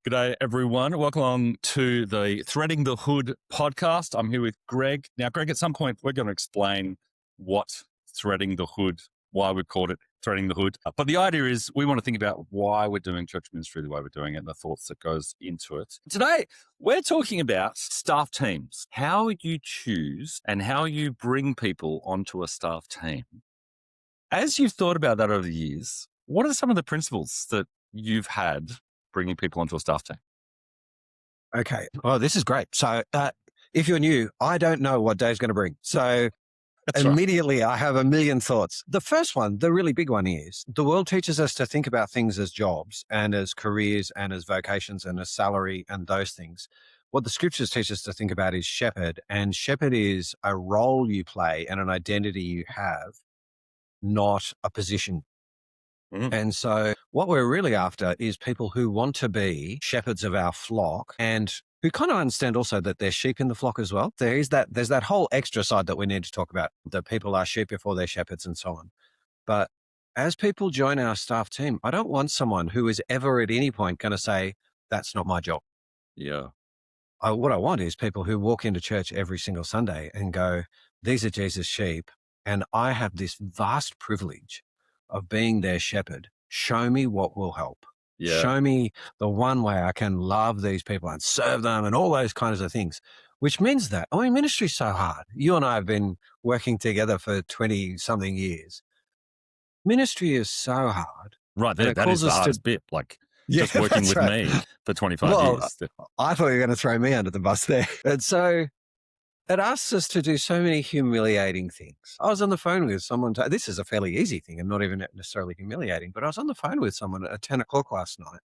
G'day, everyone. Welcome along to the Threading the Hood podcast. I'm here with Greg. Now, Greg, at some point, we're going to explain what Threading the Hood, why we've called it Threading the Hood. But the idea is we want to think about why we're doing church ministry the way we're doing it and the thoughts that goes into it. Today, we're talking about staff teams, how you choose and how you bring people onto a staff team. As you've thought about that over the years, what are some of the principles that you've had bringing people onto a staff team? Okay. Well, this is great. So if you're new, I don't know what Dave's going to bring. So That's right. immediately I have a million thoughts. The first one, the really big one is the world teaches us to think about things as jobs and as careers and as vocations and as salary and those things. What the scriptures teach us to think about is shepherd, and shepherd is a role you play and an identity you have, not a position. And so what we're really after is people who want to be shepherds of our flock and who kind of understand also that they're sheep in the flock as well. There's that whole extra side that we need to talk about, that people are sheep before they're shepherds and so on. But as people join our staff team, I don't want someone who is ever at any point going to say, that's not my job. Yeah. What I want is people who walk into church every single Sunday and go, these are Jesus' sheep, and I have this vast privilege of being their shepherd. Show me what will help. Yeah. Show me the one way I can love these people and serve them and all those kinds of things, which means that, ministry is so hard. You and I have been working together for 20 something years. Ministry is so hard. Right. That is the hardest bit. Just working with me for 25 years. I thought you were going to throw me under the bus there. And so it asks us to do so many humiliating things. I was on the phone with someone. This is a fairly easy thing and not even necessarily humiliating, but I was on the phone with someone at 10 o'clock last night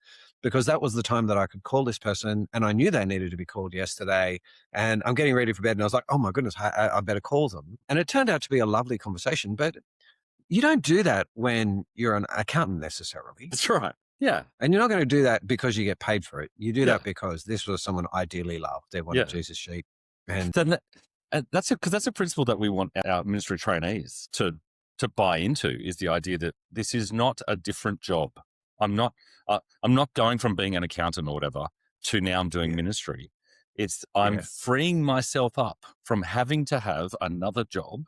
because that was the time that I could call this person, and I knew they needed to be called yesterday. And I'm getting ready for bed and I was like, oh my goodness, I better call them. And it turned out to be a lovely conversation, but you don't do that when you're an accountant necessarily. That's right. Yeah. And you're not going to do that because you get paid for it. You do that because this was someone I dearly loved. They wanted Jesus' sheep. And that's a principle that we want our ministry trainees to buy into, is the idea that this is not a different job. I'm not going from being an accountant or whatever to now I'm doing ministry. I'm freeing myself up from having to have another job,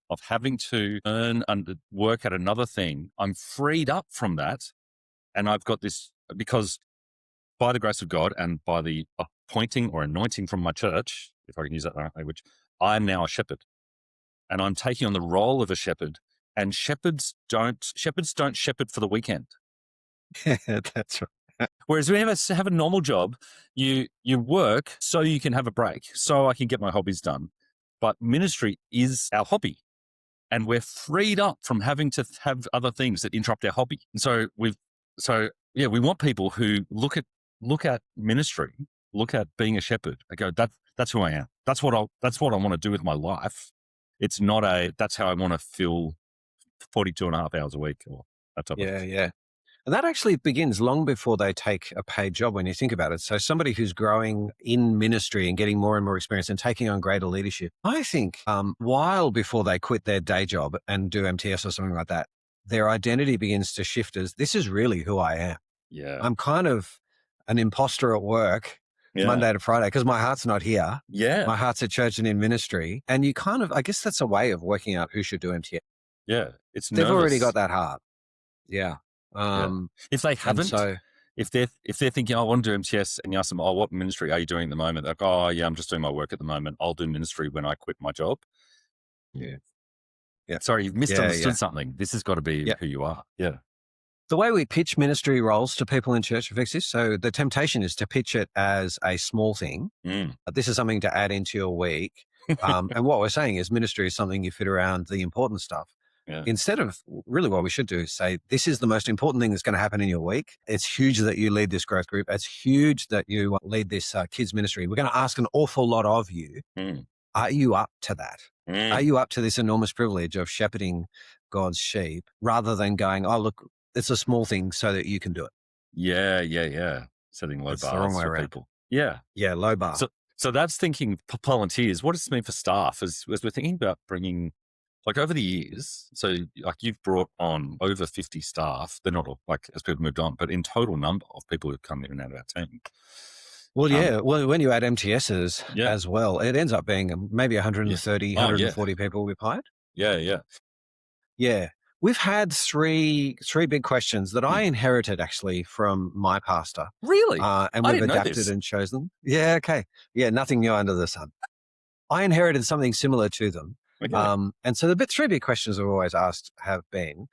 of having to earn and work at another thing. I'm freed up from that. And I've got this, because by the grace of God and by the appointing or anointing from my church, if I can use that language, I'm now a shepherd, and I'm taking on the role of a shepherd. And shepherds don't shepherd for the weekend. That's right. Whereas we have a normal job, you work so you can have a break, so I can get my hobbies done. But ministry is our hobby, and we're freed up from having to have other things that interrupt our hobby. And so we want people who look at ministry, look at being a shepherd. I go, that's who I am. That's what I want to do with my life. It's not that's how I want to fill 42 and a half hours a week or that type of thing. Yeah. And that actually begins long before they take a paid job when you think about it. So somebody who's growing in ministry and getting more and more experience and taking on greater leadership, I think while before they quit their day job and do MTS or something like that, their identity begins to shift as, this is really who I am. Yeah. I'm kind of an imposter at work Monday to Friday because my heart's not here. Yeah. My heart's at church and in ministry. And you kind of, I guess that's a way of working out who should do MTS. Yeah. They've already got that heart. Yeah. If they haven't, if they're thinking, I want to do MTS, and you ask them, what ministry are you doing at the moment? They're like, I'm just doing my work at the moment. I'll do ministry when I quit my job. Yeah. Sorry, you've misunderstood something. This has got to be who you are. Yeah. The way we pitch ministry roles to people in church affects this. So the temptation is to pitch it as a small thing. This is something to add into your week. And what we're saying is ministry is something you fit around the important stuff. Yeah. Instead of really what we should do is say, this is the most important thing that's going to happen in your week. It's huge that you lead this growth group. It's huge that you lead this kids ministry. We're going to ask an awful lot of you. Are you up to that? Are you up to this enormous privilege of shepherding God's sheep rather than going, look, it's a small thing so that you can do it? Yeah. Setting low bars for people. Yeah, low bar. So that's thinking volunteers. What does this mean for staff? As we're thinking about bringing like over the years, so like you've brought on over 50 staff. They're not all like as people moved on, but in total number of people who've come in and out of our team. Well, yeah. Well, when you add MTSs Yeah. as well, it ends up being maybe 130, Oh, yeah. 140 people we've hired. Yeah. Yeah. Yeah. We've had three big questions that I inherited actually from my pastor. Really? And I we've didn't know adapted this. and chosen. Yeah, okay. Yeah, nothing new under the sun. I inherited something similar to them. Okay. And so the three big questions I've always asked have been,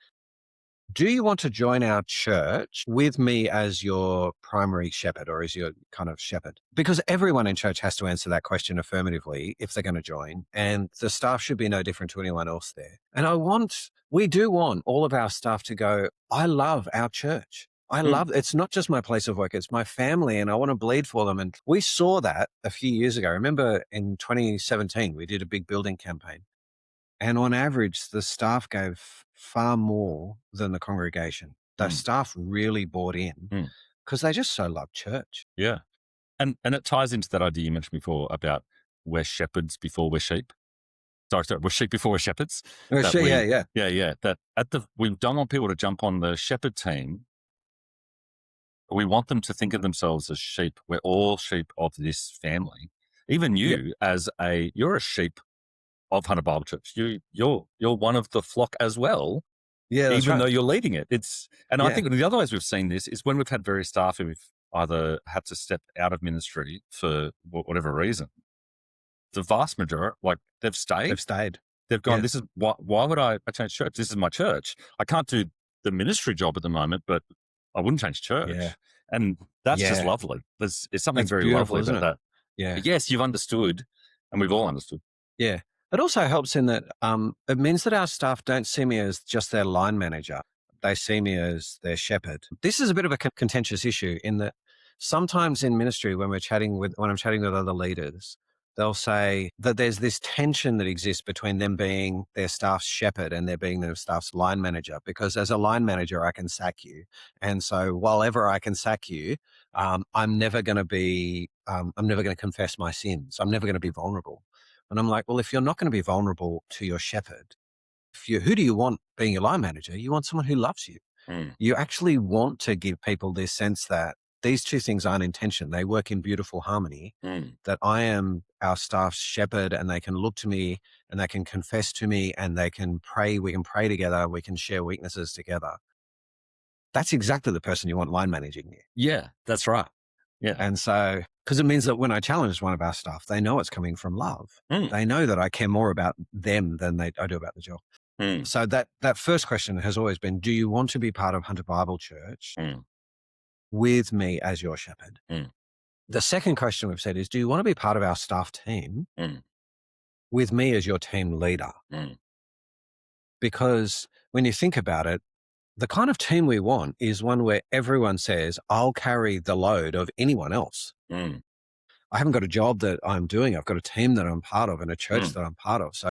do you want to join our church with me as your primary shepherd or as your kind of shepherd? Because everyone in church has to answer that question affirmatively if they're going to join. And the staff should be no different to anyone else there. And we do want all of our staff to go, I love our church. It's not just my place of work, it's my family, and I want to bleed for them. And we saw that a few years ago. Remember in 2017, we did a big building campaign. And on average, the staff gave far more than the congregation. The staff really bought in because they just so love church. Yeah. And it ties into that idea you mentioned before about we're shepherds before we're sheep. Sorry, we're sheep before we're shepherds. Yeah. Yeah. That we don't want people to jump on the shepherd team. We want them to think of themselves as sheep. We're all sheep of this family. Even you, you're a sheep of Hunter Bible Church. You're one of the flock as well. Yeah, that's even right. though you're leading it. I think the other ways we've seen this is when we've had various staff who've either had to step out of ministry for whatever reason. The vast majority, like they've stayed. They've gone, this is why would I change church? This is my church. I can't do the ministry job at the moment, but I wouldn't change church. Yeah. And that's just lovely. It's something That's very lovely beautiful, about that. Yeah. Yes, you've understood, and we've all understood. Yeah. It also helps in that it means that our staff don't see me as just their line manager. They see me as their shepherd. This is a bit of a contentious issue in that sometimes in ministry, when I'm chatting with other leaders, they'll say that there's this tension that exists between them being their staff's shepherd and there being their staff's line manager. Because as a line manager, I can sack you, and so while ever I can sack you, I'm never going to confess my sins. I'm never going to be vulnerable. And I'm like, well, if you're not going to be vulnerable to your shepherd, who do you want being your line manager? You want someone who loves you. You actually want to give people this sense that these two things aren't in tension. They work in beautiful harmony, that I am our staff's shepherd and they can look to me and they can confess to me and they can pray. We can pray together. We can share weaknesses together. That's exactly the person you want line managing you. Yeah, that's right. Yeah. And so, because it means that when I challenge one of our staff, they know it's coming from love. They know that I care more about them than I do about the job. So that first question has always been, do you want to be part of Hunter Bible Church with me as your shepherd? The second question we've said is, do you want to be part of our staff team with me as your team leader? Because when you think about it, the kind of team we want is one where everyone says, I'll carry the load of anyone else. I haven't got a job that I'm doing. I've got a team that I'm part of and a church that I'm part of. So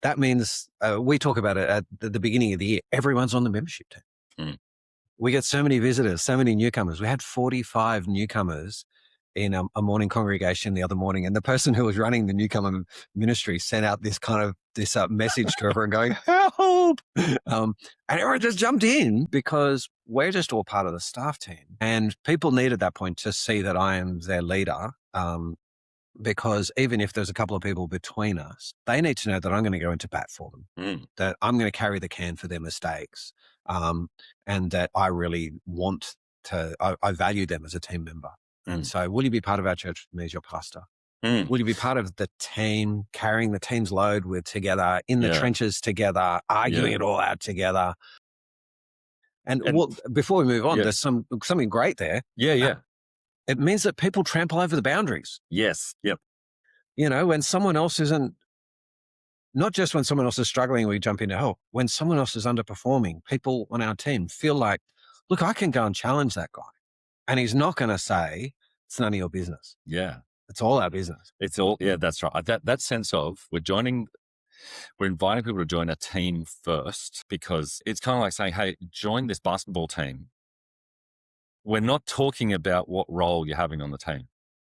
that means we talk about it at the beginning of the year. Everyone's on the membership team. We get so many visitors, so many newcomers. We had 45 newcomers in a morning congregation the other morning. And the person who was running the newcomer ministry sent out this message to everyone going, help! And everyone just jumped in because we're just all part of the staff team. And people need at that point to see that I am their leader. Because even if there's a couple of people between us, they need to know that I'm going to go into bat for them, that I'm going to carry the can for their mistakes, and that I really want to, I value them as a team member. And so will you be part of our church with me as your pastor? Will you be part of the team, carrying the team's load together, in the trenches together, arguing it all out together? And before we move on, there's something great there. It means that people trample over the boundaries. Yes. Yep. When someone else isn't, not just when someone else is struggling, we jump in to help. When someone else is underperforming, people on our team feel like, look, I can go and challenge that guy. And he's not going to say, it's none of your business. Yeah. It's all our business. It's all, that's right. That sense of we're inviting people to join a team first, because it's kind of like saying, hey, join this basketball team. We're not talking about what role you're having on the team.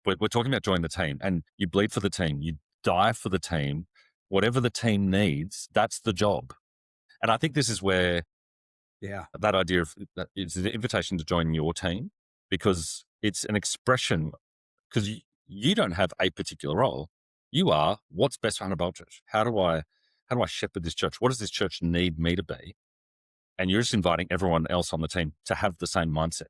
We're talking about joining the team, and you bleed for the team. You die for the team. whatever the team needs, that's the job. And I think this is where that idea of that it's an invitation to join your team, because it's an expression, because you don't have a particular role. You are what's best for Hunter Bible Church. How do I shepherd this church? What does this church need me to be? And you're just inviting everyone else on the team to have the same mindset.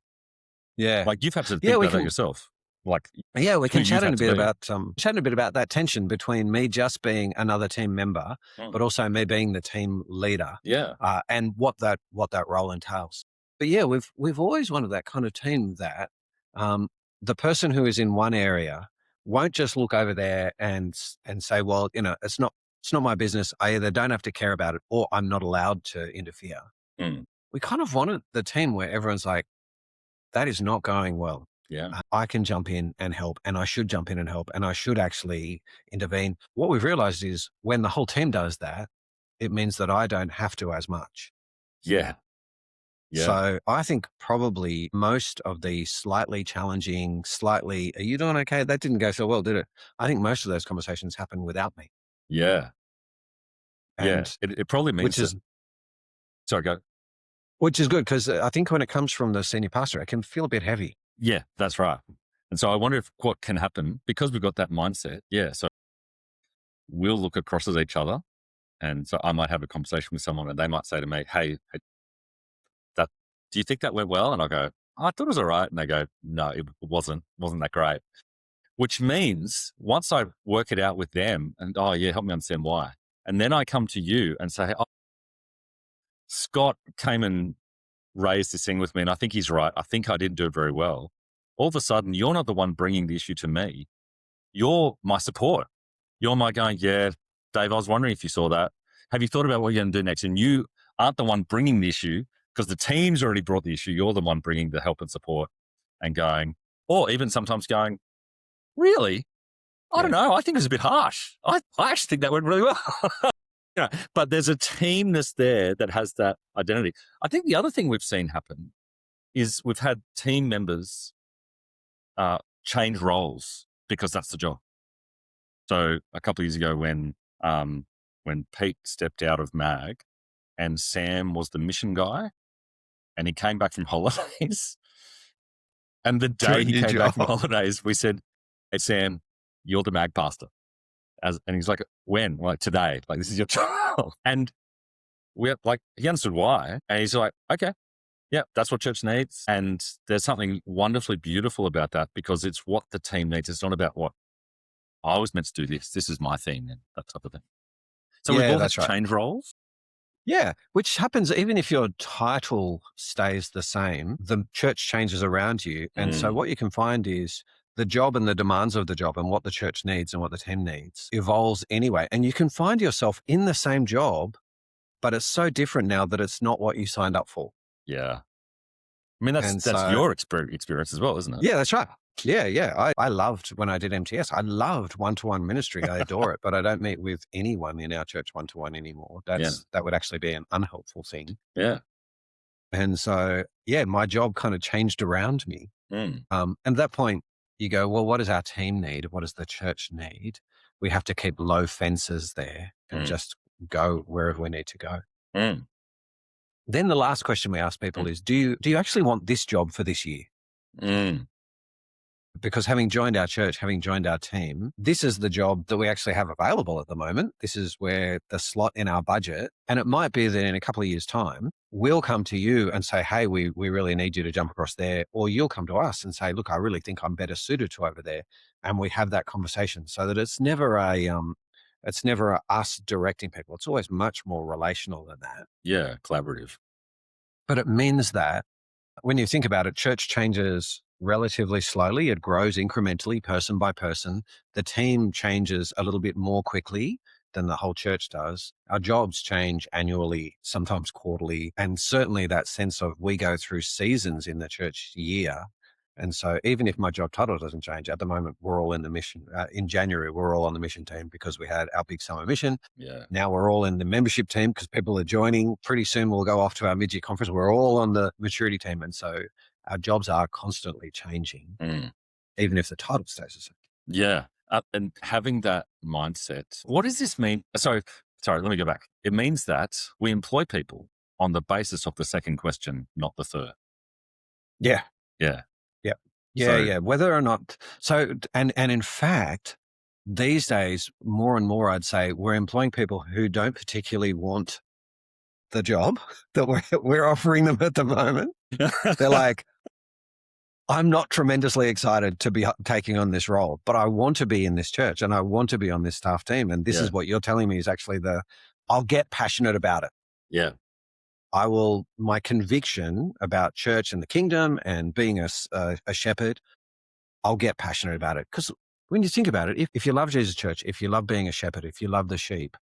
Yeah. Like you've had to think Yeah, we about that can- yourself. Like Yeah, we who can you've chat had in a to bit be. about that tension between me just being another team member, Mm. but also me being the team leader, Yeah. and what that role entails. But yeah, we've always wanted that kind of team that the person who is in one area won't just look over there and say, well, it's not my business. I either don't have to care about it or I'm not allowed to interfere. Mm. We kind of wanted the team where everyone's like, that is not going well. Yeah. I can jump in and help, and I should jump in and help, and I should actually intervene. What we've realized is when the whole team does that, it means that I don't have to as much. Yeah. Yeah. So I think probably most of the slightly challenging, are you doing okay? That didn't go so well, did it? I think most of those conversations happen without me. Yeah. And It probably means sorry, go. which is good, because I think when it comes from the senior pastor, it can feel a bit heavy. Yeah, that's right. And so I wonder if what can happen, because we've got that mindset. Yeah. So we'll look across at each other. And so I might have a conversation with someone and they might say to me, hey, do you think that went well? And I go, I thought it was all right. And they go, no, it wasn't that great. Which means once I work it out with them and, oh yeah, help me understand why. And then I come to you and say, oh, Scott came and raised this thing with me and I think he's right. I think I didn't do it very well. All of a sudden, you're not the one bringing the issue to me. You're my support. You're my going, yeah, Dave, I was wondering if you saw that. Have you thought about what you're going to do next? And you aren't the one bringing the issue because the team's already brought the issue. You're the one bringing the help and support and going, or even sometimes going, really? I don't know. I think it's a bit harsh. I actually think that went really well. But there's a teamness there that has that identity. I think the other thing we've seen happen is we've had team members change roles because that's the job. So a couple of years ago when Pete stepped out of MAG and Sam was the mission guy and he came back from holidays. And the day he came back from holidays, we said, hey, Sam, you're the MAG pastor. And he's like, when? Like today, like this is your job. And we're like, he understood why. And he's like, okay, yeah, that's what church needs. And there's something wonderfully beautiful about that because it's what the team needs. It's not about what I was meant to do this. This is my thing and that type of thing. So we've all had to change roles. Yeah, which happens even if your title stays the same, the church changes around you. And so what you can find is the job and the demands of the job and what the church needs and what the team needs evolves anyway. And you can find yourself in the same job, but it's so different now that it's not what you signed up for. Yeah. I mean, that's your experience as well, isn't it? Yeah, that's right. Yeah. I loved when I did MTS. I loved one-to-one ministry. I adore it, but I don't meet with anyone in our church one-to-one anymore. That would actually be an unhelpful thing. Yeah. And so, my job kind of changed around me. And at that point, you go, well, what does our team need? What does the church need? We have to keep low fences there and just go wherever we need to go. Then the last question we ask people is, do you actually want this job for this year? Because having joined our church, having joined our team, this is the job that we actually have available at the moment. This is where the slot in our budget. And it might be that in a couple of years' time, we'll come to you and say, hey, we really need you to jump across there. Or you'll come to us and say, look, I really think I'm better suited to over there. And we have that conversation so that it's never us directing people. It's always much more relational than that. Yeah, collaborative. But it means that when you think about it, church changes relatively slowly. It grows incrementally, person by person. The team changes a little bit more quickly than the whole church does. Our jobs change annually, sometimes quarterly. And certainly that sense of we go through seasons in the church year. And so even if my job title doesn't change, at the moment, we're all in the mission. In January, we're all on the mission team because we had our big summer mission. Yeah. Now we're all in the membership team because people are joining. Pretty soon we'll go off to our mid-year conference. We're all on the maturity team. And so our jobs are constantly changing, even if the title stays the same. Yeah. And having that mindset, what does this mean? Sorry, let me go back. It means that we employ people on the basis of the second question, not the third. Yeah. Yeah. Yeah. Yeah. So, Yeah. Whether or not, so, and in fact, these days, more and more, I'd say we're employing people who don't particularly want the job that we're offering them at the moment. They're like, I'm not tremendously excited to be taking on this role, but I want to be in this church and I want to be on this staff team. And this yeah, is what you're telling me is actually I'll get passionate about it. yeah, My conviction about church and the kingdom and being a shepherd, I'll get passionate about it. Because when you think about it, if you love Jesus Church, if you love being a shepherd, if you love the sheep,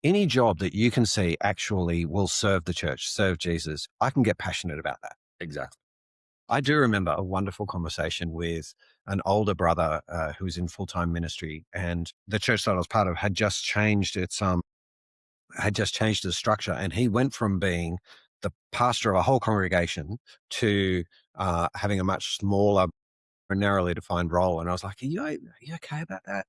any job that you can see actually will serve the church, serve Jesus, I can get passionate about that. exactly. I do remember a wonderful conversation with an older brother who was in full-time ministry, and the church that I was part of had just changed its structure, and he went from being the pastor of a whole congregation to having a much smaller, more narrowly defined role. And I was like, are you okay about that?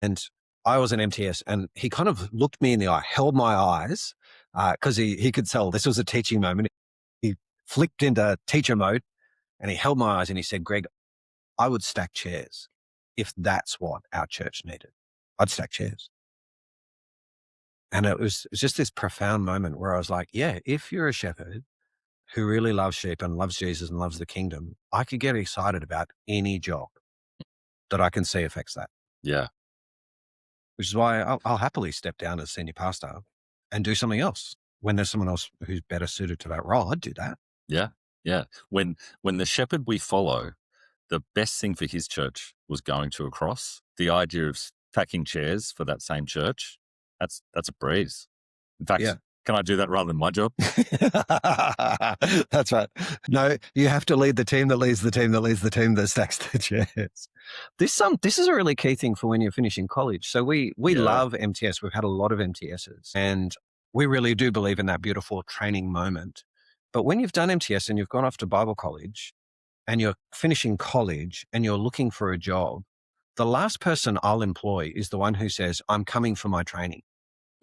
And I was an MTS, and he kind of looked me in the eye, held my eyes, because he could tell this was a teaching moment. He flicked into teacher mode, and he held my eyes and he said, Greg, I would stack chairs if that's what our church needed. I'd stack chairs. And it was just this profound moment where I was like, yeah, if you're a shepherd who really loves sheep and loves Jesus and loves the kingdom, I could get excited about any job that I can see affects that. Yeah. Which is why I'll happily step down as senior pastor and do something else. When there's someone else who's better suited to that role, I'd do that. Yeah. Yeah. When the shepherd we follow, the best thing for his church was going to a cross. The idea of stacking chairs for that same church, that's a breeze. In fact, Yeah. can I do that rather than my job? That's right. No, you have to lead the team that leads the team that leads the team that stacks the chairs. This is a really key thing for when you're finishing college. So we Yeah. love MTS. We've had a lot of MTSs, and we really do believe in that beautiful training moment. But when you've done MTS and you've gone off to Bible college and you're finishing college and you're looking for a job, the last person I'll employ is the one who says, I'm coming for my training.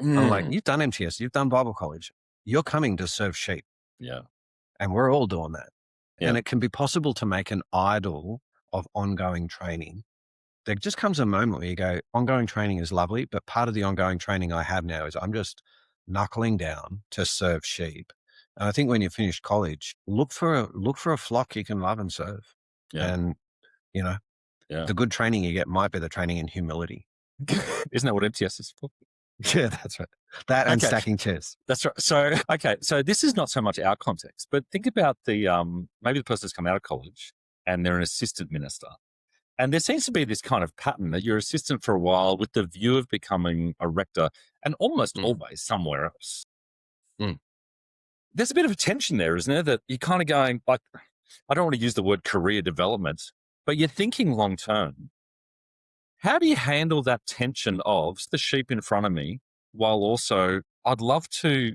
I'm like, you've done MTS, you've done Bible college, you're coming to serve sheep. Yeah. And we're all doing that. Yeah. And it can be possible to make an idol of ongoing training. There just comes a moment where you go, ongoing training is lovely, but part of the ongoing training I have now is I'm just knuckling down to serve sheep. And I think when you finish college, look for a flock you can love and serve. Yeah. And, Yeah. the good training you get might be the training in humility. Isn't that what MTS is for? Yeah, that's right. That and Okay. stacking chairs. That's right. So this is not so much our context, but think about the maybe the person that's come out of college and they're an assistant minister. And there seems to be this kind of pattern that you're assistant for a while with the view of becoming a rector and almost always somewhere else. There's a bit of a tension there, isn't there? That you're kind of going, like, I don't want to use the word career development, but you're thinking long term. How do you handle that tension of the sheep in front of me while also I'd love to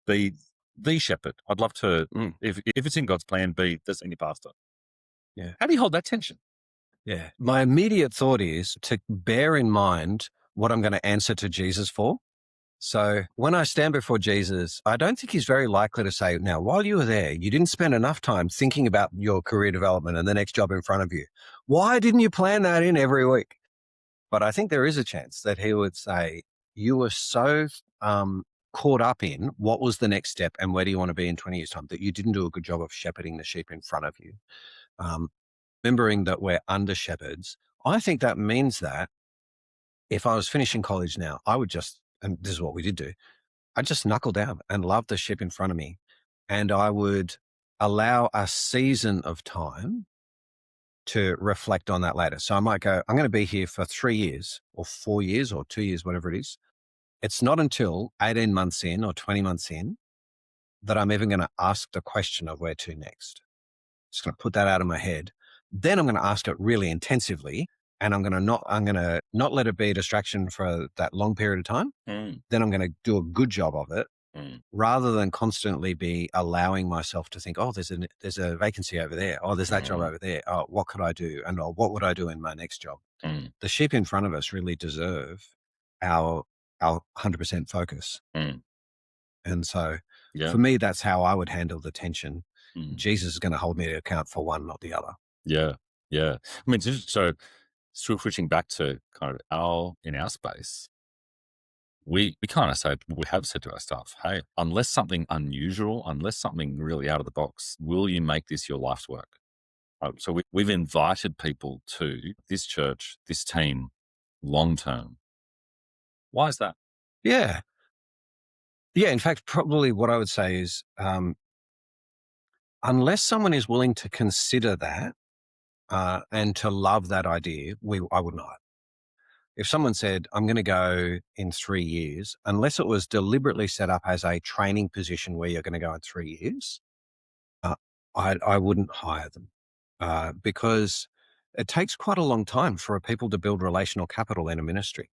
be the shepherd? I'd love to, if it's in God's plan, be the senior pastor. Yeah. How do you hold that tension? Yeah. My immediate thought is to bear in mind what I'm going to answer to Jesus for. So when I stand before Jesus, I don't think he's very likely to say, now, while you were there, you didn't spend enough time thinking about your career development and the next job in front of you. Why didn't you plan that in every week? But I think there is a chance that he would say, you were so caught up in what was the next step and where do you want to be in 20 years' time that you didn't do a good job of shepherding the sheep in front of you. Remembering that we're under shepherds, I think that means that if I was finishing college now, I would just, and this is what we did do, I'd just knuckle down and love the sheep in front of me. And I would allow a season of time to reflect on that later. So I might go, I'm going to be here for 3 years or 4 years or 2 years, whatever it is. It's not until 18 months in or 20 months in that I'm even going to ask the question of where to next. Just going to put that out of my head. Then I'm going to ask it really intensively, and I'm going to not let it be a distraction for that long period of time. Then I'm going to do a good job of it. Mm, rather than constantly be allowing myself to think, oh, there's a vacancy over there. Oh, there's that job mm, over there. Oh, what could I do? And oh, what would I do in my next job? mm, The sheep in front of us really deserve our our 100% focus. mm. And so Yeah. for me, that's how I would handle the tension. Mm. Jesus is going to hold me to account for one, not the other. Yeah. Yeah. I mean, so switching back to kind of in our space, we kind of said, we have said to our staff, hey, unless something unusual, unless something really out of the box, will you make this your life's work? So we've invited people to this church, this team, long term. Why is that? Yeah. Yeah. In fact, probably what I would say is unless someone is willing to consider that and to love that idea, I would not. If someone said, I'm going to go in 3 years, unless it was deliberately set up as a training position where you're going to go in 3 years, uh, I wouldn't hire them because it takes quite a long time for people to build relational capital in a ministry.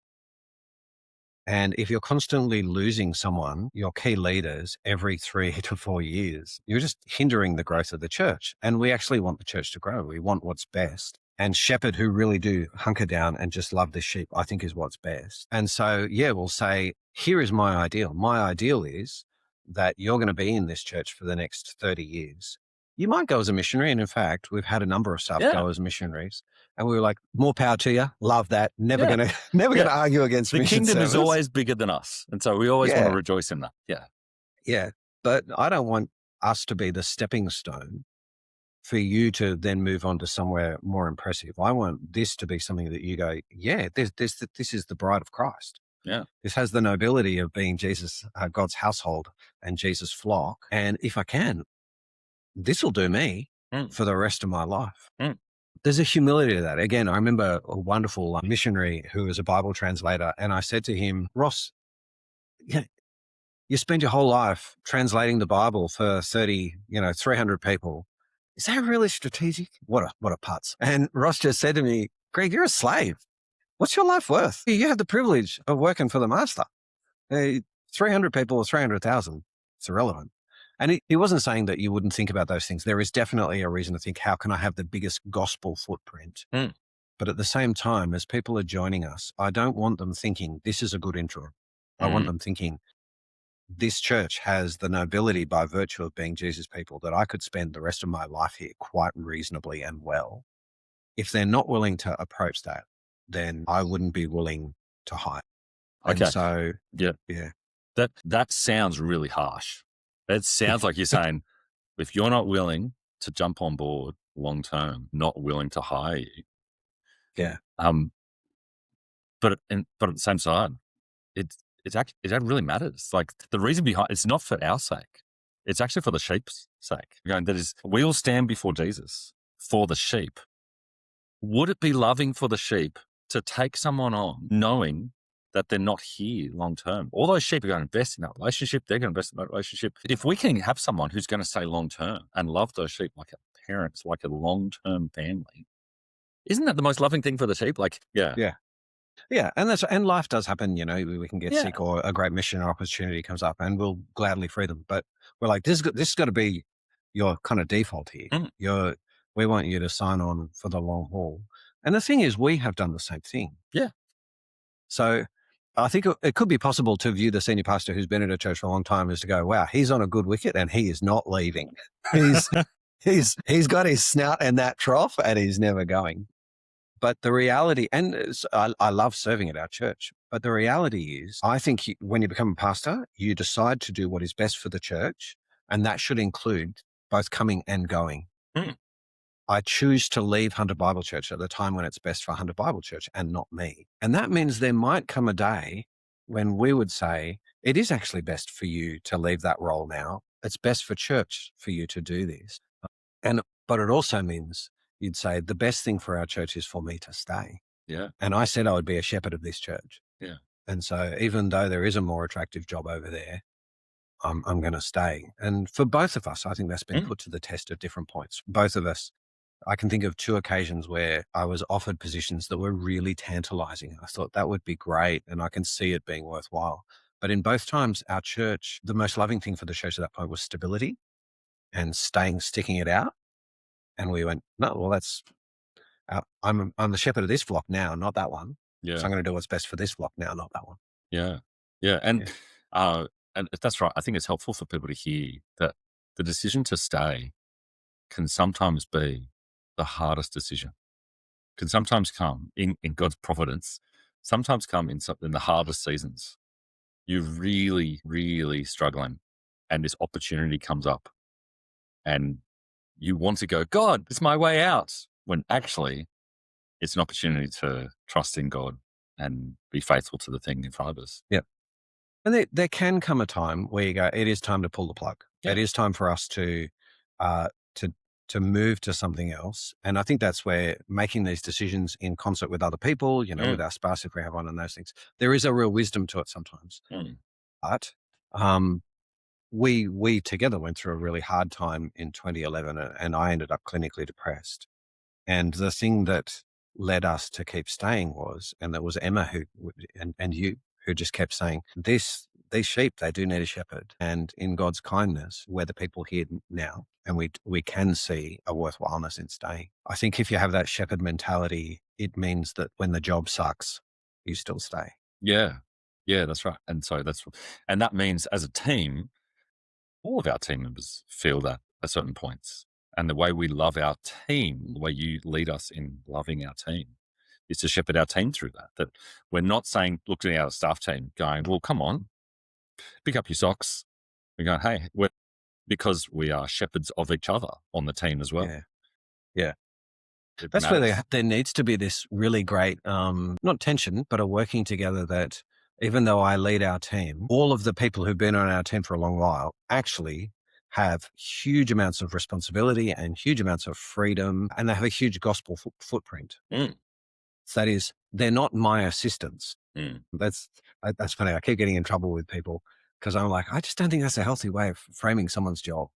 And if you're constantly losing someone, your key leaders, every 3 to 4 years, you're just hindering the growth of the church. And we actually want the church to grow. We want what's best. And shepherd who really do hunker down and just love the sheep, I think is what's best. And so, yeah, we'll say, here is my ideal. My ideal is that you're going to be in this church for the next 30 years. You might go as a missionary. And in fact, we've had a number of staff Yeah. go as missionaries. And we were like, more power to you. Love that. Never Yeah. never Yeah. going to argue against The mission kingdom is service. always bigger than us. And so we always want to Yeah. rejoice in that. Yeah. Yeah. But I don't want us to be the stepping stone for you to then move on to somewhere more impressive. I want this to be something that you go, yeah, this is the bride of Christ. Yeah. This has the nobility of being Jesus, God's household and Jesus' flock. And if I can, this will do me Mm. for the rest of my life. Mm. There's a humility to that. Again, I remember a wonderful missionary who was a Bible translator. And I said to him, Ross, yeah, you spend your whole life translating the Bible for 300 people. Is that really strategic? What a putz. And Ross just said to me, Greg, you're a slave. What's your life worth? You have the privilege of working for the master. 300 people or 300,000, it's irrelevant. And he wasn't saying that you wouldn't think about those things. There is definitely a reason to think, how can I have the biggest gospel footprint? Mm. But at the same time, as people are joining us, I don't want them thinking this is a good intro. I want them thinking this church has the nobility by virtue of being Jesus people that I could spend the rest of my life here quite reasonably and well. If they're not willing to approach that, then I wouldn't be willing to hire. And Okay. so, Yeah. yeah. That sounds really harsh. It sounds like you're saying, if you're not willing to jump on board long term, not willing to hire you. Yeah. But at the same side, it really matters. Like the reason behind it's not for our sake. It's actually for the sheep's sake. That is, we will stand before Jesus for the sheep. Would it be loving for the sheep to take someone on knowing that they're not here long term? All those sheep are going to invest in that relationship. They're going to invest in that relationship. If we can have someone who's going to stay long term and love those sheep like a parents, like a long term family, isn't that the most loving thing for the sheep? Like, yeah. Yeah. Yeah. And life does happen. We can get Yeah. sick or a great mission or opportunity comes up and we'll gladly free them. But we're like, this has got to be your kind of default here. Mm. We want you to sign on for the long haul. And the thing is, we have done the same thing. Yeah. So I think it could be possible to view the senior pastor who's been at a church for a long time as to go, wow, he's on a good wicket and he is not leaving. He's got his snout in that trough and he's never going. But the reality, and I love serving at our church, but the reality is, I think when you become a pastor, you decide to do what is best for the church, and that should include both coming and going. Mm. I choose to leave Hunter Bible Church at the time when it's best for Hunter Bible Church and not me. And that means there might come a day when we would say, it is actually best for you to leave that role now. It's best for church for you to do this. But it also means you'd say the best thing for our church is for me to stay. Yeah. And I said I would be a shepherd of this church. Yeah. And so even though there is a more attractive job over there, I'm going to stay. And for both of us, I think that's been put to the test at different points. Both of us, I can think of 2 occasions where I was offered positions that were really tantalizing. I thought that would be great and I can see it being worthwhile. But in both times, our church, the most loving thing for the church at that point was stability and sticking it out. And we went, no, well, I'm the shepherd of this flock now, not that one. So Yeah. I'm going to do what's best for this flock now, not that one. Yeah. Yeah. Yeah. And that's right. I think it's helpful for people to hear that the decision to stay can sometimes be the hardest decision, can sometimes come in God's providence, sometimes come in the hardest seasons. You're really, really struggling, and this opportunity comes up, and you want to go, God, it's my way out. When actually, it's an opportunity to trust in God and be faithful to the thing in front of us. Yeah. And there can come a time where you go, it is time to pull the plug. Yeah. It is time for us uh, to, to move to something else. And I think that's where making these decisions in concert with other people, with our spouse, if we have one, and those things, there is a real wisdom to it sometimes. But we together went through a really hard time in 2011, and I ended up clinically depressed. And the thing that led us to keep staying and that was Emma and you who just kept saying, these sheep, they do need a shepherd. And in God's kindness, we're the people here now, and we can see a worthwhileness in staying. I think if you have that shepherd mentality, it means that when the job sucks, you still stay. Yeah. Yeah, that's right. And that means as a team, all of our team members feel that at certain points. And the way we love our team, the way you lead us in loving our team, is to shepherd our team through that. That we're not saying, looking at our staff team, going, well, come on, pick up your socks. We're going, hey, because we are shepherds of each other on the team as well. Yeah. Yeah. It That's where matters. there needs to be this really great, not tension, but a working together that even though I lead our team, all of the people who've been on our team for a long while actually have huge amounts of responsibility and huge amounts of freedom, and they have a huge gospel footprint. Mm. So that is, they're not my assistants. Mm. That's funny. I keep getting in trouble with people because I'm like, I just don't think that's a healthy way of framing someone's job.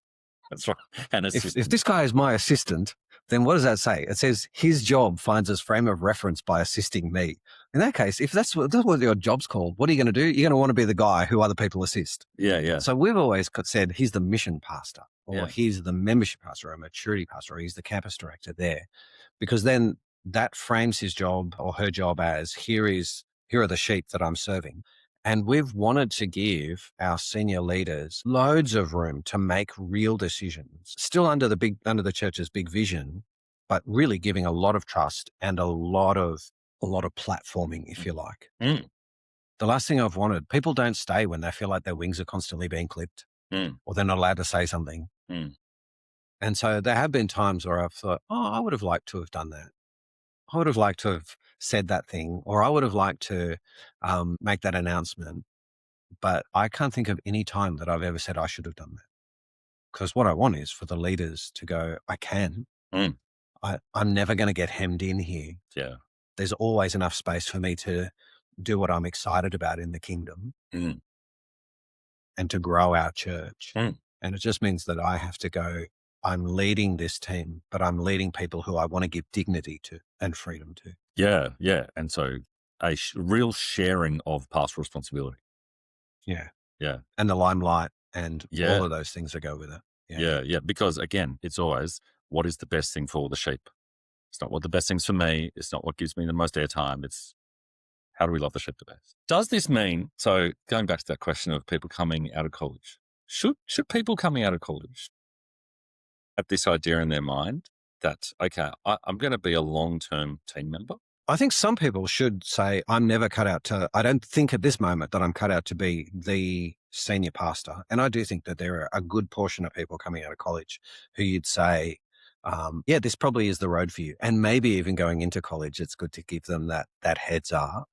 That's right. And If this guy is my assistant, then what does that say? It says his job finds his frame of reference by assisting me. In that case, if that's what your job's called, what are you going to do? You're going to want to be the guy who other people assist. Yeah. So we've always said he's the mission pastor, or Yeah. he's the membership pastor, or a maturity pastor, or he's the campus director there, because then that frames his job or her job as here are the sheep that I'm serving. And we've wanted to give our senior leaders loads of room to make real decisions, still under the church's big vision, but really giving a lot of trust and a lot of platforming, if you like. Mm. The last thing I've wanted, people don't stay when they feel like their wings are constantly being clipped or they're not allowed to say something. And so there have been times where I've thought, I would have liked to have done that. I would have liked to have said that thing, or I would have liked to make that announcement. But I can't think of any time that I've ever said I should have done that. Because what I want is for the leaders to go, I can. I'm never going to get hemmed in here. Yeah. There's always enough space for me to do what I'm excited about in the kingdom and to grow our church. And it just means that I have to go, I'm leading this team, but I'm leading people who I want to give dignity to and freedom to. Yeah. Yeah. And so a real sharing of pastoral responsibility. Yeah. Yeah. And the limelight and Yeah. all of those things that go with it. Yeah. Because again, it's always what is the best thing for the sheep. It's not what the best thing's for me. It's not what gives me the most airtime. It's how do we love the sheep the best? Does this mean, so going back to that question of people coming out of college, should people coming out of college have this idea in their mind that, okay, I'm going to be a long-term team member? I think some people should say, I don't think at this moment that I'm cut out to be the senior pastor. And I do think that there are a good portion of people coming out of college who you'd say, this probably is the road for you. And maybe even going into college, it's good to give them that heads up.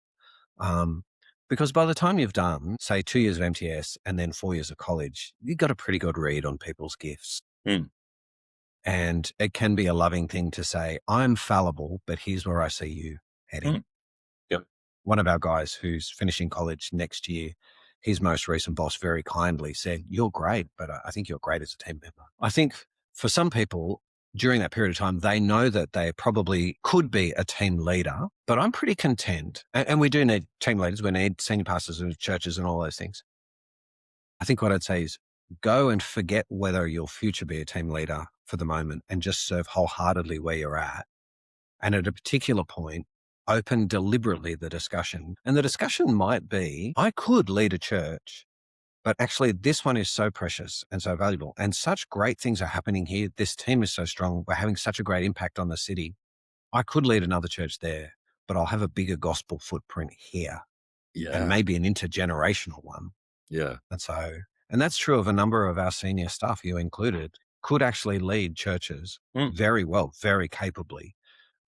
Because by the time you've done, say, 2 years of MTS and then 4 years of college, you've got a pretty good read on people's gifts. And it can be a loving thing to say, I'm fallible, but here's where I see you heading. Yep. One of our guys who's finishing college next year, his most recent boss very kindly said, you're great, but I think you're great as a team member. I think for some people, during that period of time, they know that they probably could be a team leader, but I'm pretty content. And we do need team leaders. We need senior pastors of churches and all those things. I think what I'd say is go and forget whether you'll future be a team leader for the moment and just serve wholeheartedly where you're at. And at a particular point, open deliberately the discussion. And the discussion might be, I could lead a church, but actually this one is so precious and so valuable and such great things are happening here. This team is so strong. We're having such a great impact on the city. I could lead another church there, but I'll have a bigger gospel footprint here and Yeah. maybe an intergenerational one. Yeah. And that's true of a number of our senior staff, you included, could actually lead churches very well, very capably.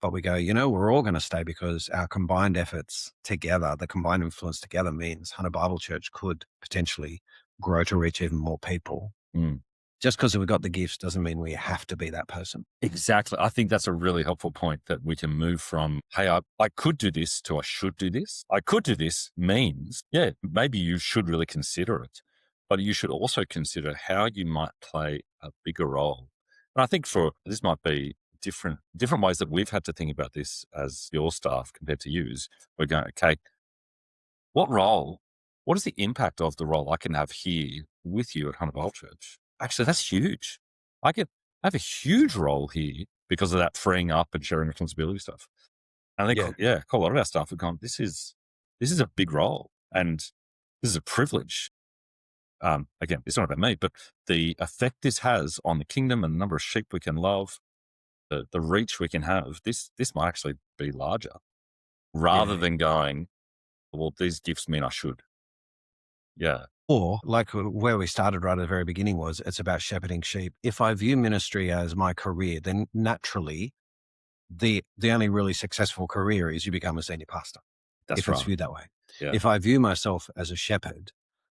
But we go, we're all going to stay because our combined efforts together, the combined influence together means Hunter Bible Church could potentially grow to reach even more people. Just because we've got the gifts doesn't mean we have to be that person. Exactly. I think that's a really helpful point, that we can move from, hey, I could do this, to I should do this. I could do this means, yeah, maybe you should really consider it, but you should also consider how you might play a bigger role. And I think this might be different ways that we've had to think about this as your staff compared to use. We're going, okay, what is the impact of the role I can have here with you at Hunter Bible Church? Actually, that's huge. I have a huge role here because of that freeing up and sharing responsibility stuff. And I think, quite a lot of our staff have gone, this is a big role and this is a privilege. Again, it's not about me, but the effect this has on the kingdom and the number of sheep we can love, the reach we can have, this might actually be larger, rather than going, well, these gifts mean I should. Yeah. Or like where we started right at the very beginning was, it's about shepherding sheep. If I view ministry as my career, then naturally the only really successful career is you become a senior pastor. That's if right. it's viewed that way. Yeah. If I view myself as a shepherd,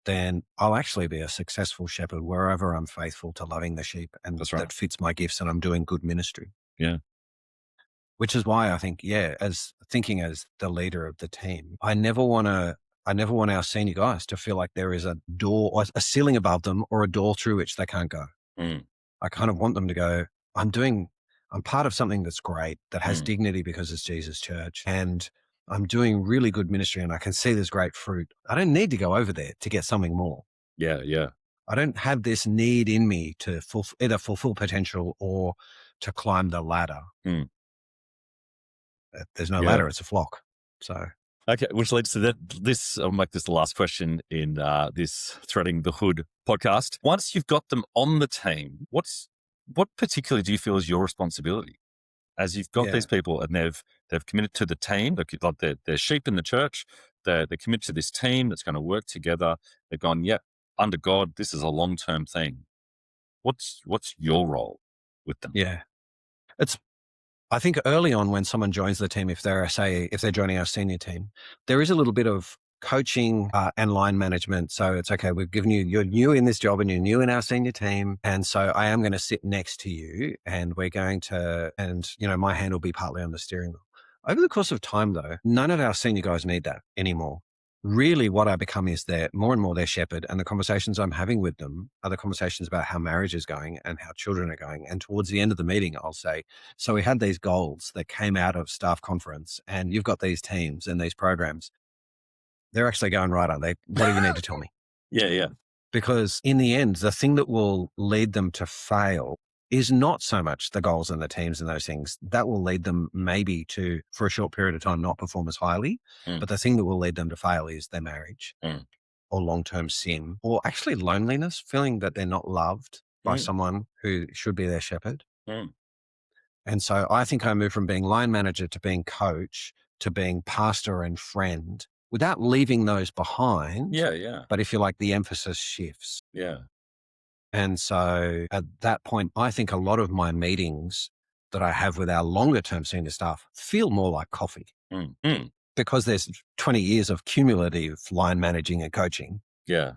then I'll actually be a successful shepherd wherever I'm faithful to loving the sheep and that fits my gifts and I'm doing good ministry. Yeah. Which is why I think, as thinking as the leader of the team, I never want our senior guys to feel like there is a door or a ceiling above them or a door through which they can't go. I kind of want them to go, I'm part of something that's great, that has dignity because it's Jesus' church. And I'm doing really good ministry and I can see there's great fruit. I don't need to go over there to get something more. Yeah. Yeah. I don't have this need in me to either fulfill potential or to climb the ladder. There's no ladder, it's a flock. So. Okay, which leads to this. I'll make this the last question in this Threading the Hood podcast. Once you've got them on the team, what particularly do you feel is your responsibility? As you've got these people and they've committed to the team, they're sheep in the church, they're committed to this team that's going to work together. They've gone, under God, this is a long-term thing. What's your role with them? Yeah, I think early on when someone joins the team, if they're joining our senior team, there is a little bit of coaching and line management. So it's okay, we've given you're new in this job and you're new in our senior team. And so I am going to sit next to you and my hand will be partly on the steering wheel. Over the course of time though, none of our senior guys need that anymore. Really what I become is more and more their shepherd, and the conversations I'm having with them are the conversations about how marriage is going and how children are going. And towards the end of the meeting, I'll say, so we had these goals that came out of staff conference and you've got these teams and these programs. They're actually going right, aren't they? What do you need to tell me? Yeah. Because in the end, the thing that will lead them to fail is not so much the goals and the teams and those things. That will lead them maybe to, for a short period of time, not perform as highly. But the thing that will lead them to fail is their marriage or long-term sin or actually loneliness, feeling that they're not loved by someone who should be their shepherd. And so I think I moved from being line manager to being coach to being pastor and friend without leaving those behind. Yeah. But if you like, the emphasis shifts. Yeah. And so at that point, I think a lot of my meetings that I have with our longer term senior staff feel more like coffee because there's 20 years of cumulative line managing and coaching. Yeah.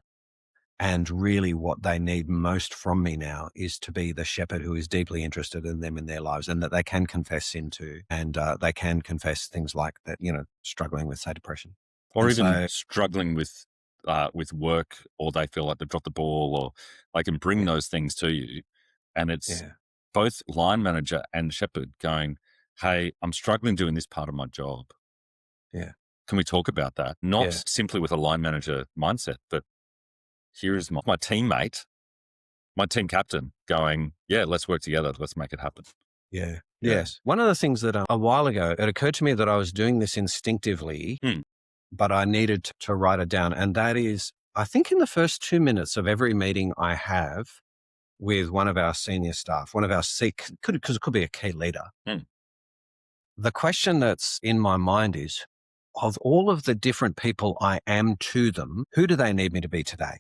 And really what they need most from me now is to be the shepherd who is deeply interested in them in their lives and that they can confess sin to, and they can confess things like that, struggling with, say, depression. Or even struggling with work, or they feel like they've dropped the ball, or they can bring those things to you. And it's both line manager and shepherd going, hey, I'm struggling doing this part of my job. Yeah. Can we talk about that? Not Yeah. simply with a line manager mindset, but here's my teammate, my team captain going, yeah, let's work together. Let's make it happen. Yeah. Yeah. Yes. One of the things that a while ago, it occurred to me that I was doing this instinctively, but I needed to write it down. And that is, I think in the first 2 minutes of every meeting I have with one of our senior staff, one of our because it could be a key leader. The question that's in my mind is, of all of the different people I am to them, who do they need me to be today?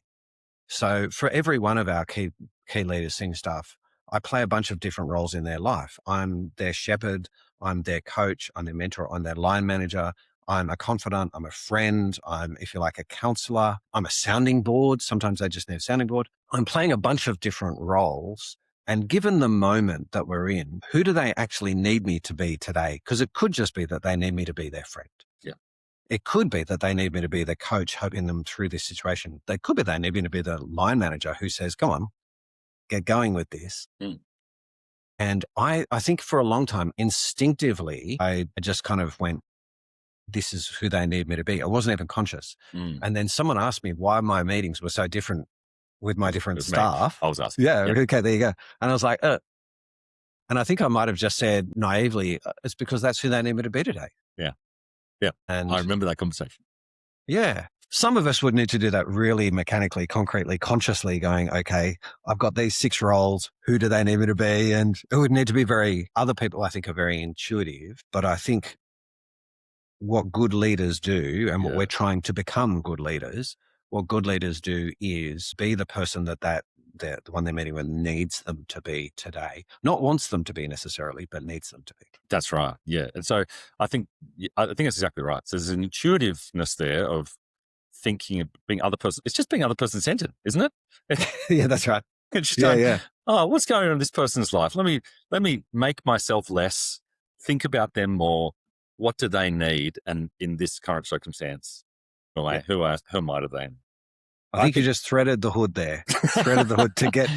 So for every one of our key leaders, senior staff, I play a bunch of different roles in their life. I'm their shepherd, I'm their coach, I'm their mentor, I'm their line manager, I'm a confidant, I'm a friend, I'm, if you like, a counselor, I'm a sounding board. Sometimes they just need a sounding board. I'm playing a bunch of different roles. And given the moment that we're in, who do they actually need me to be today? Because it could just be that they need me to be their friend. Yeah. It could be that they need me to be the coach helping them through this situation. They could be they need me to be the line manager who says, come on, get going with this. And I think for a long time, instinctively, I just kind of went, this is who they need me to be. I wasn't even conscious. And then someone asked me why my meetings were so different with my different staff. I was asking. Yeah. Okay. There you go. And I was like, and I think I might have just said naively, it's because that's who they need me to be today. Yeah. Yeah. And I remember that conversation. Yeah. Some of us would need to do that really mechanically, concretely, consciously going, okay, I've got these 6 roles. Who do they need me to be? And it would need to be other people I think are very intuitive, but I think what good leaders do and what we're trying to become good leaders, what good leaders do is be the person that the one they're meeting with needs them to be today, not wants them to be necessarily, but needs them to be. That's right. Yeah. And so I think that's exactly right. So there's an intuitiveness there of thinking of being other person. It's just being other person centered, isn't it? Yeah, that's right. It's just going, oh, what's going on in this person's life? Let me make myself less, think about them more. What do they need? And in this current circumstance, who am I to them? I think you just threaded the hood there, to get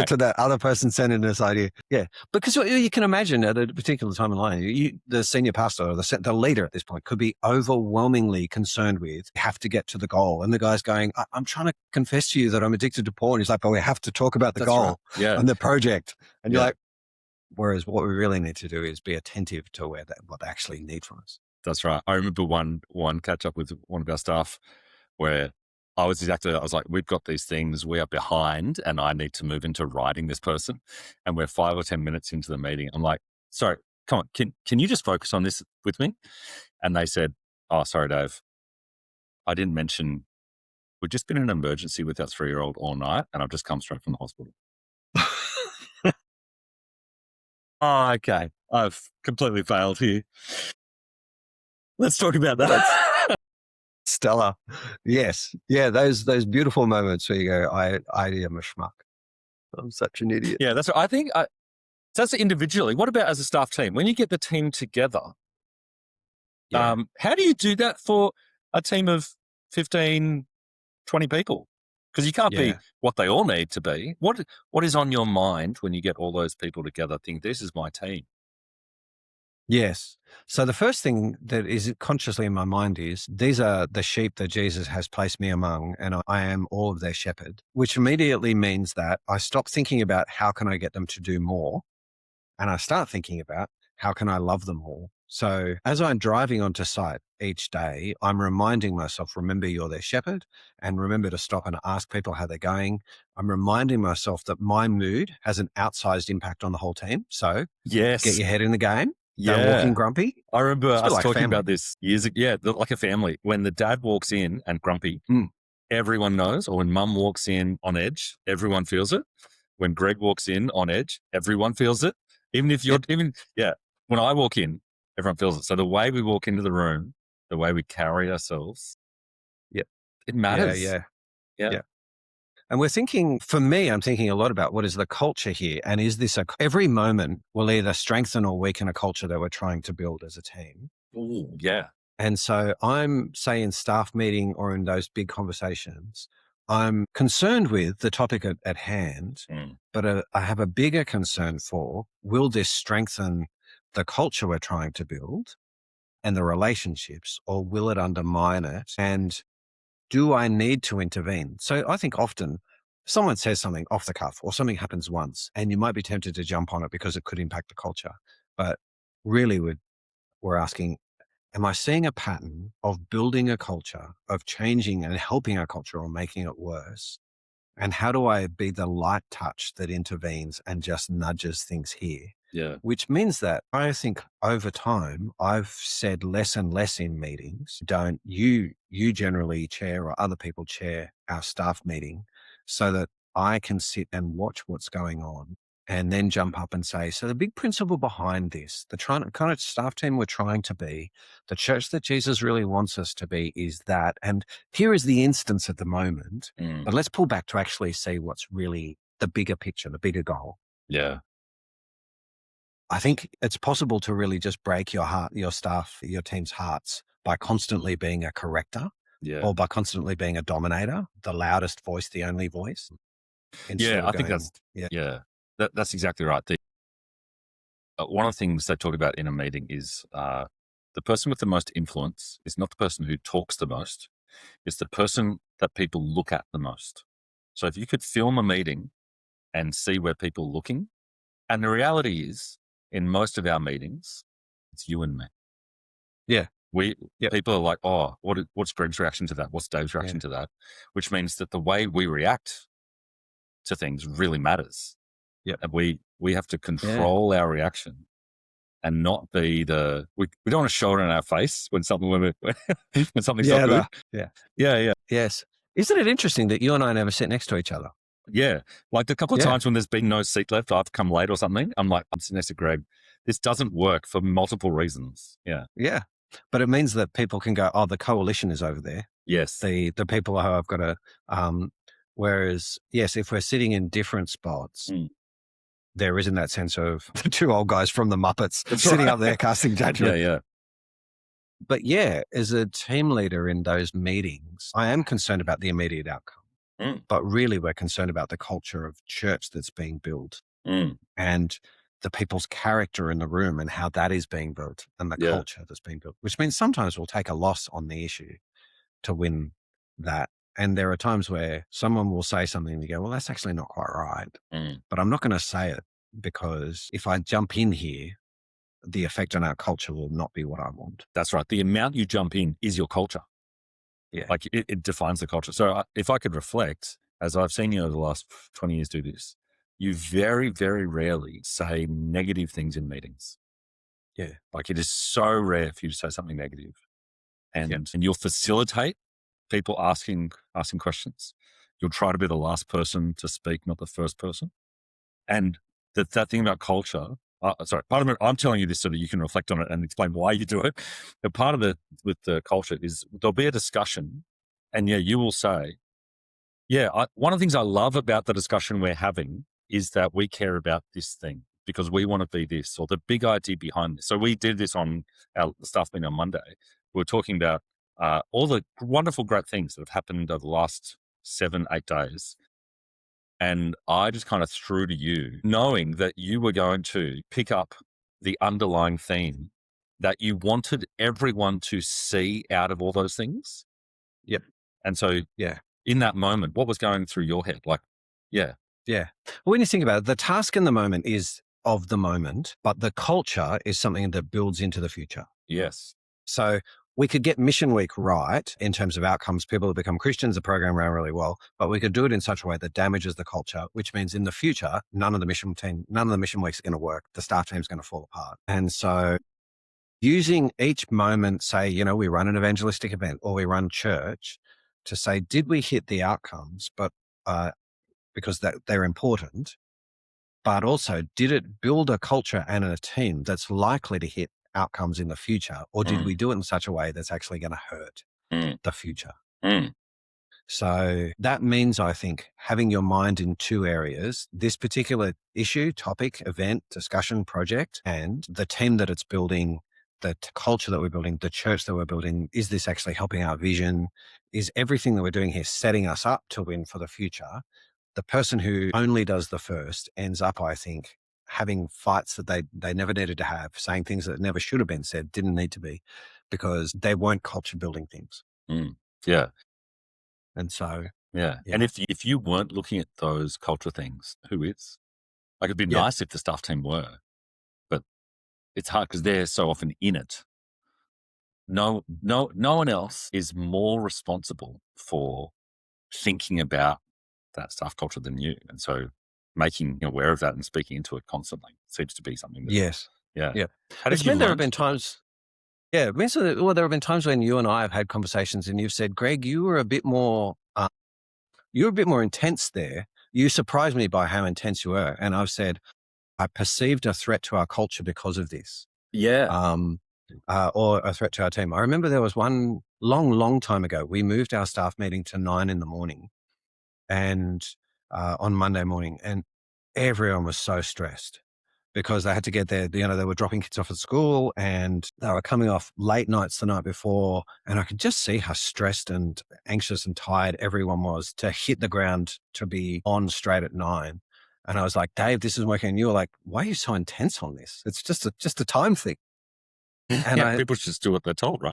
to that other person centeredness idea. Yeah. Because you can imagine at a particular time in life, the senior pastor or the leader at this point could be overwhelmingly concerned with, have to get to the goal. And the guy's going, I'm trying to confess to you that I'm addicted to porn. He's like, but we have to talk about the goal and the project. And you're like, whereas what we really need to do is be attentive to what they actually need from us. That's right. I remember one catch up with one of our staff where I was like, we've got these things, we are behind and I need to move into writing this person. And we're 5 or 10 minutes into the meeting. I'm like, sorry, come on, can you just focus on this with me? And they said, oh, sorry, Dave. I didn't mention, we've just been in an emergency with our 3-year-old all night and I've just come straight from the hospital. Oh, okay. I've completely failed here. Let's talk about that. Stellar. Yes. Yeah. Those beautiful moments where you go, I am a schmuck. I'm such an idiot. Yeah, that's what I think. So that's individually. What about as a staff team? When you get the team together, how do you do that for a team of 15, 20 people? Because you can't be what they all need to be. What is on your mind when you get all those people together? Think this is my team. Yes. So the first thing that is consciously in my mind is these are the sheep that Jesus has placed me among, and I am all of their shepherd, which immediately means that I stop thinking about how can I get them to do more, and I start thinking about how can I love them more. So as I'm driving onto site each day, I'm reminding myself, remember you're their shepherd, and remember to stop and ask people how they're going. I'm reminding myself that my mood has an outsized impact on the whole team. So get your head in the game. Don't walk in grumpy. I remember us talking about this years ago. Yeah, like a family. When the dad walks in and grumpy, everyone knows. Or when mum walks in on edge, everyone feels it. When Greg walks in on edge, everyone feels it. Even if you're, when I walk in, everyone feels it. So the way we walk into the room, the way we carry ourselves, it matters. Yeah. And we're thinking, for me, I'm thinking a lot about what is the culture here? And is this every moment will either strengthen or weaken a culture that we're trying to build as a team. Ooh, yeah. And so I'm, say, in staff meeting or in those big conversations, I'm concerned with the topic at hand, but I have a bigger concern for, will this strengthen the culture we're trying to build and the relationships, or will it undermine it? And do I need to intervene? So I think often someone says something off the cuff or something happens once and you might be tempted to jump on it because it could impact the culture. But really we're asking, am I seeing a pattern of building a culture, of changing and helping our culture or making it worse? And how do I be the light touch that intervenes and just nudges things here? Yeah. Which means that I think over time, I've said less and less in meetings. Don't you generally chair or other people chair our staff meeting so that I can sit and watch what's going on and then jump up and say, so the big principle behind this, the kind of staff team we're trying to be, the church that Jesus really wants us to be is that. And here is the instance at the moment, but let's pull back to actually see what's really the bigger picture, the bigger goal. Yeah. I think it's possible to really just break your heart, your staff, your team's hearts by constantly being a corrector or by constantly being a dominator, the loudest voice, the only voice. I think that's, that's exactly right. One of the things they talk about in a meeting is the person with the most influence is not the person who talks the most. It's the person that people look at the most. So if you could film a meeting and see where people are looking, and the reality is in most of our meetings, it's you and me. Yeah. People are like, oh, what's Greg's reaction to that? What's Dave's reaction to that? Which means that the way we react to things really matters. Yeah. And we have to control our reaction and not be we don't want to show it in our face when something's not good. Yes. Isn't it interesting that you and I never sit next to each other? Yeah. Like a couple of times when there's been no seat left, I've come late or something. I'm like, I'm sitting next to Greg. This doesn't work for multiple reasons. Yeah. Yeah. But it means that people can go, oh, the coalition is over there. Yes. The people who I've got to, whereas, yes, if we're sitting in different spots, there isn't that sense of the two old guys from the Muppets sitting up there casting judgment. Yeah. But as a team leader in those meetings, I am concerned about the immediate outcome. But really, we're concerned about the culture of church that's being built and the people's character in the room and how that is being built and the culture that's being built, which means sometimes we'll take a loss on the issue to win that. And there are times where someone will say something and you go, well, that's actually not quite right. But I'm not going to say it because if I jump in here, the effect on our culture will not be what I want. That's right. The amount you jump in is your culture. Yeah. Like it defines the culture. So if I could reflect, as I've seen you over the last 20 years do this, you very, very rarely say negative things in meetings. Yeah. Like it is so rare for you to say something negative. And you'll facilitate people asking questions. You'll try to be the last person to speak, not the first person. And that thing about culture, part of it, I'm telling you this so that you can reflect on it and explain why you do it. But part of with the culture is there'll be a discussion and you will say, one of the things I love about the discussion we're having is that we care about this thing because we want to be this or the big idea behind this. So we did this on our staff meeting on Monday. We were talking about all the wonderful, great things that have happened over the last 7-8 days. And I just kind of threw to you, knowing that you were going to pick up the underlying theme that you wanted everyone to see out of all those things. Yep. And so, in that moment, what was going through your head? Like, Yeah. Well, when you think about it, the task in the moment is of the moment, but the culture is something that builds into the future. Yes. So we could get Mission Week right in terms of outcomes. People have become Christians, the program ran really well, but we could do it in such a way that damages the culture, which means in the future, none of the mission weeks are going to work. The staff team's going to fall apart. And so using each moment, say, we run an evangelistic event or we run church to say, did we hit the outcomes? But, because they're important, but also did it build a culture and a team that's likely to hit outcomes in the future, or did we do it in such a way that's actually going to hurt the future? So that means, I think, having your mind in two areas, this particular issue, topic, event, discussion, project, and the team that it's building the culture that we're building, the church that we're building, is this actually helping our vision? Is everything that we're doing here setting us up to win for the future? The person who only does the first ends up, I think, having fights that they never needed to have, saying things that never should have been said, didn't need to be, because they weren't culture building things. Yeah. And so, Yeah. yeah. And if you weren't looking at those culture things, who is? Like, it'd be Yeah. nice if the staff team were, but it's hard because they're so often in it. No one else is more responsible for thinking about that staff culture than you. And so making you aware of that and speaking into it constantly seems to be something that, Yes. yeah. Yeah. How did It's you meant there have learn to been do that? times. Yeah. It means that, well, there have been times when you and I have had conversations and you've said, Greg, you were a bit more, you're a bit more intense there. You surprised me by how intense you were. And I've said, I perceived a threat to our culture because of this. Yeah. Or a threat to our team. I remember there was one long time ago, we moved our staff meeting to 9 a.m. and on Monday morning, and everyone was so stressed because they had to get there. They were dropping kids off at school and they were coming off late nights the night before. And I could just see how stressed and anxious and tired everyone was to hit the ground to be on straight at 9. And I was like, Dave, this isn't working. And you were like, why are you so intense on this? It's just a time thing. And Yeah, people just do what they're told, right?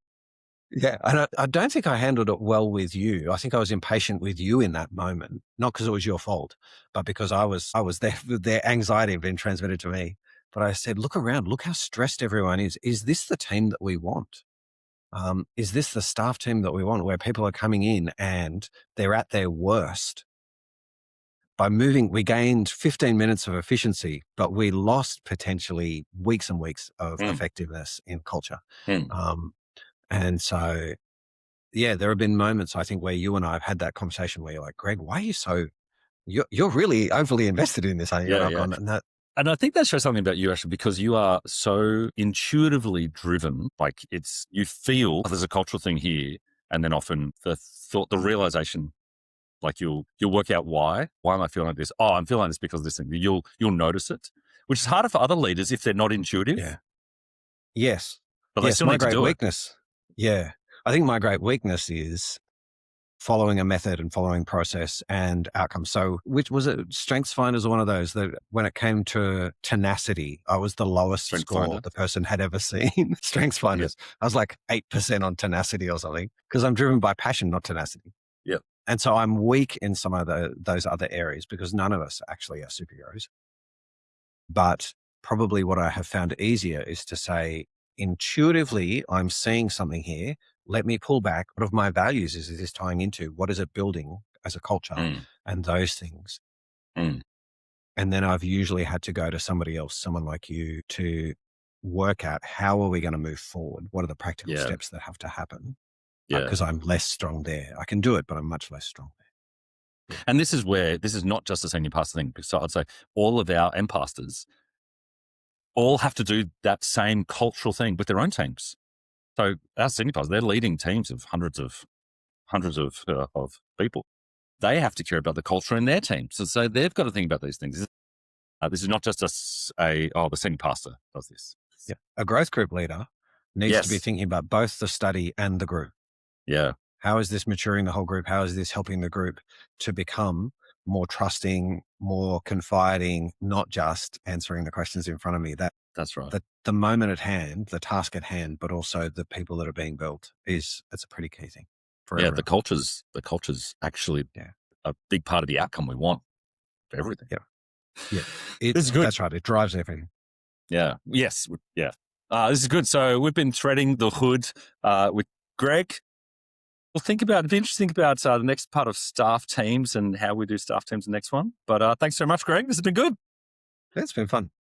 Yeah. And I don't think I handled it well with you. I think I was impatient with you in that moment, not because it was your fault, but because I was there, their anxiety had been transmitted to me. But I said, look around, look how stressed everyone is. Is this the team that we want? Is this the staff team that we want, where people are coming in and they're at their worst? By moving, we gained 15 minutes of efficiency, but we lost potentially weeks and weeks of effectiveness in culture. And so, yeah, there have been moments, I think, where you and I have had that conversation where you're like, Greg, why are you so, you're really overly invested in this, aren't you? Yeah, And I've yeah. gone, And I think that shows something about you, actually, because you are so intuitively driven. Like, you feel, oh, there's a cultural thing here, and then often the thought, the realization, like you'll work out why. Why am I feeling like this? Oh, I'm feeling like this because of this thing. You'll notice it, which is harder for other leaders if they're not intuitive, yeah, yes, but they yes, still my need to great do it. weakness. Yeah. I think my great weakness is following a method and following process and outcomes. So, which was it? Strengths Finders or one of those that when it came to tenacity, I was the lowest Strength score Finder. the person had ever seen. Strengths Finders. Yep. I was like 8% on tenacity or something because I'm driven by passion, not tenacity. Yep. And so I'm weak in some of those other areas because none of us actually are superheroes. But probably what I have found easier is to say, intuitively, I'm seeing something here. Let me pull back. What of my values is this tying into? What is it building as a culture and those things? And then I've usually had to go to somebody else, someone like you, to work out how are we going to move forward? What are the practical Yeah. steps that have to happen? Yeah. Because I'm less strong there. I can do it, but I'm much less strong there. And this is where, this is not just a senior pastor thing. So I'd say all of our M pastors all have to do that same cultural thing with their own teams. So our senior pastors, they're leading teams of hundreds of people. They have to care about the culture in their team. So they've got to think about these things. This is not just the senior pastor does this. Yeah. A growth group leader needs to be thinking about both the study and the group. Yeah. How is this maturing the whole group? How is this helping the group to become more trusting, more confiding, not just answering the questions in front of me? That's right. The moment at hand, the task at hand, but also the people that are being built it's a pretty key thing for everyone. The culture's actually a big part of the outcome we want for everything. Yeah. This is good. That's right. It drives everything. Yeah. Yes. Yeah. This is good. So we've been threading the hood with Greg. Well, it'd be interesting to think about the next part of staff teams and how we do staff teams the next one. But thanks so much, Greg. This has been good. It's been fun.